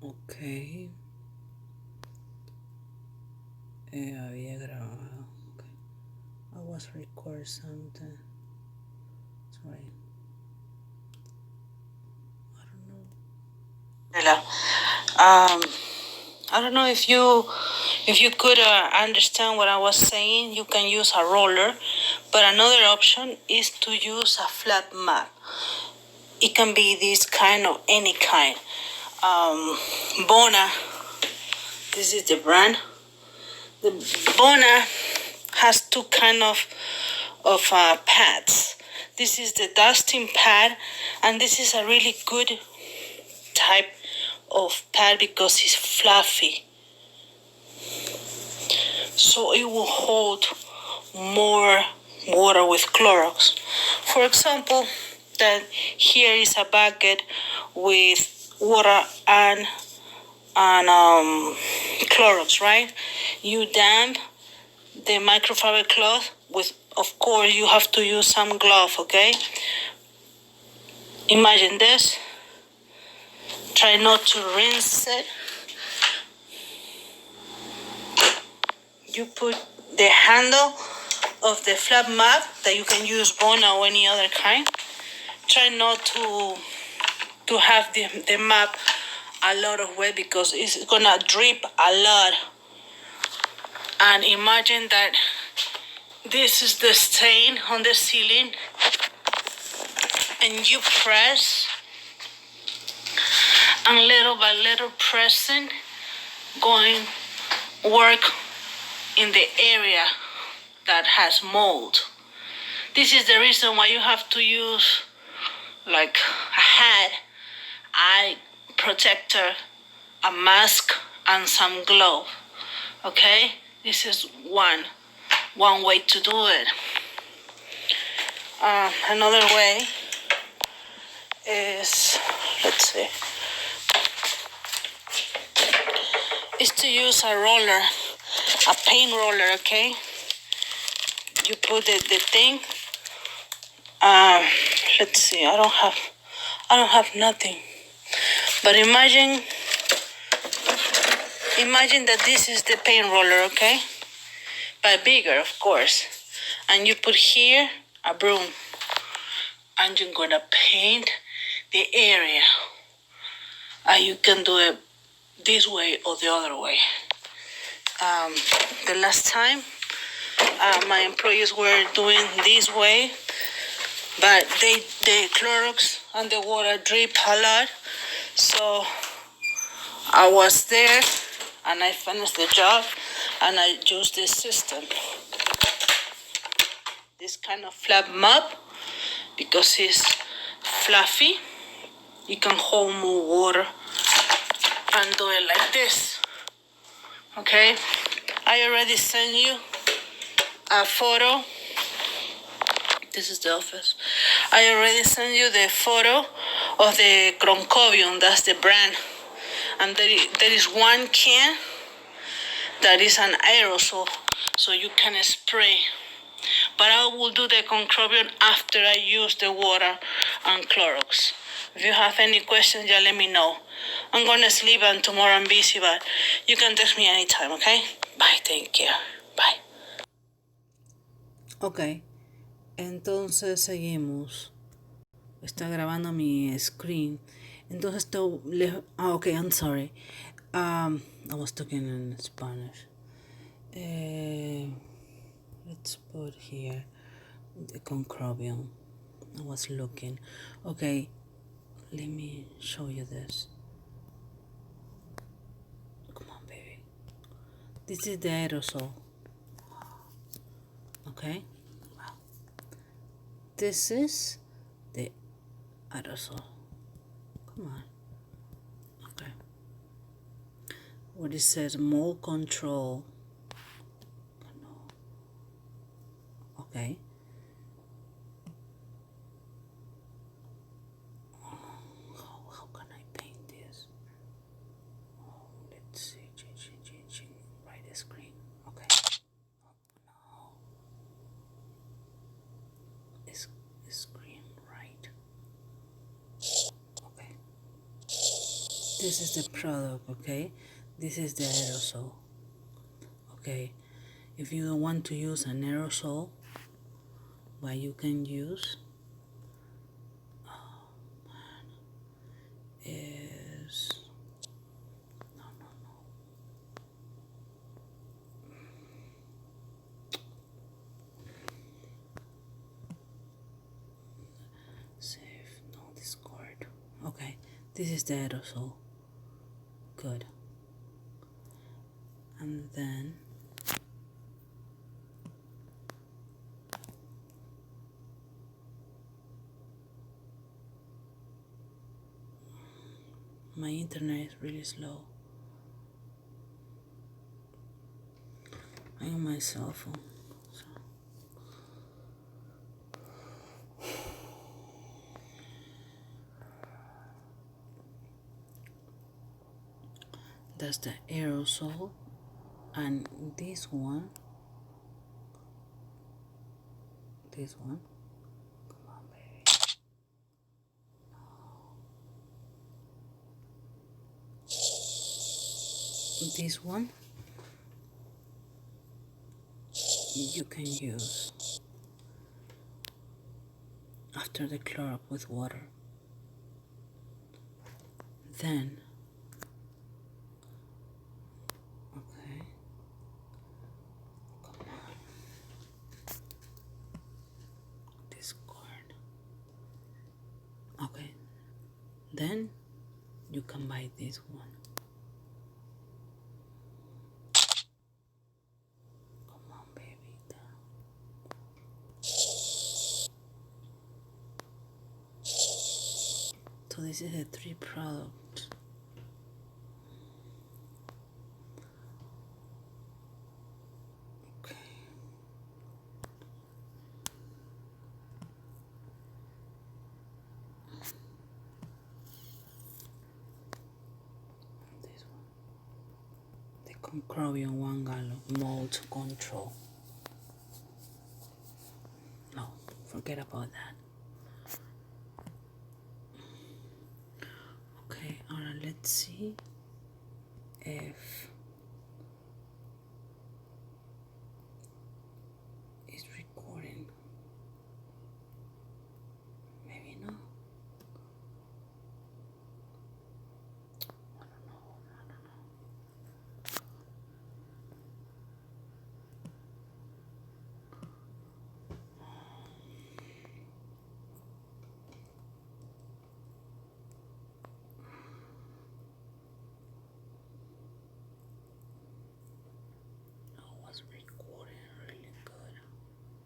Ok. Había grabado. Okay. I was recording something. Sorry. I don't know if you could understand what I was saying. You can use a roller, but another option is to use a flat map. It can be this kind of any kind. Bona, this is the brand. The Bona has two kind of pads. This is the dusting pad, and this is a really good type of pad because it's fluffy, so it will hold more water with Clorox. For example, that here is a bucket with water and Clorox, right? You damp the microfiber cloth with, of course, you have to use some glove, okay? Imagine this. Try not to rinse it. You put the handle of the flat map that you can use Bona or any other kind. Try not to have the map a lot of wet because it's gonna drip a lot. And imagine that this is the stain on the ceiling, and you press, and little by little pressing, going work in the area that has mold. This is the reason why you have to use like a hat, eye protector, a mask, and some glove. Okay, this is one way to do it. Another way is, let's see, is to use a roller, a paint roller. Okay, you put the thing. Let's see, I don't have nothing. But imagine that this is the paint roller, okay? But bigger, of course. And you put here a broom, and you're gonna paint the area. You can do it this way or the other way. The last time, my employees were doing this way, but the Clorox and the water drip a lot. So I was there and I finished the job and I used this system. This kind of flat mop, because it's fluffy, you can hold more water and do it like this. Okay? I already sent you a photo. This is the office. I already sent you the photo of the Concrobium. That's the brand. And there is one can that is an aerosol, so you can spray. But I will do the Concrobium after I use the water and Clorox. If you have any questions, just let me know. I'm gonna sleep and tomorrow I'm busy, but you can text me anytime, okay? Bye, take care. Bye. Ok, entonces seguimos. Está grabando mi screen. Entonces ok, I'm sorry. I was talking in Spanish. Let's put here the Concrobium. I was looking. Okay, let me show you this. Come on, baby. This is the aerosol. Okay. Wow. This is the aerosol. Come on. Okay. What it says, mold control. Okay. How can I paint this? Oh, let's see. Right screen. Okay. Oh, no. Is screen right? Okay. This is the product, okay? This is the aerosol, okay? If you don't want to use an aerosol, what you can use is save, no discord. Okay, this is the aerosol. Good. And then my internet is really slow. I'm on my cell phone. So. That's the aerosol, and this one, come on, baby. This one you can use after the Clorox with water. Then, okay, come on, Discord. Okay, then you can buy this one. Come on, baby. So this is the 3 products. Okay. This one. The Concrobium 1 gallon mold control. No, forget about that. Okay, alright, let's see if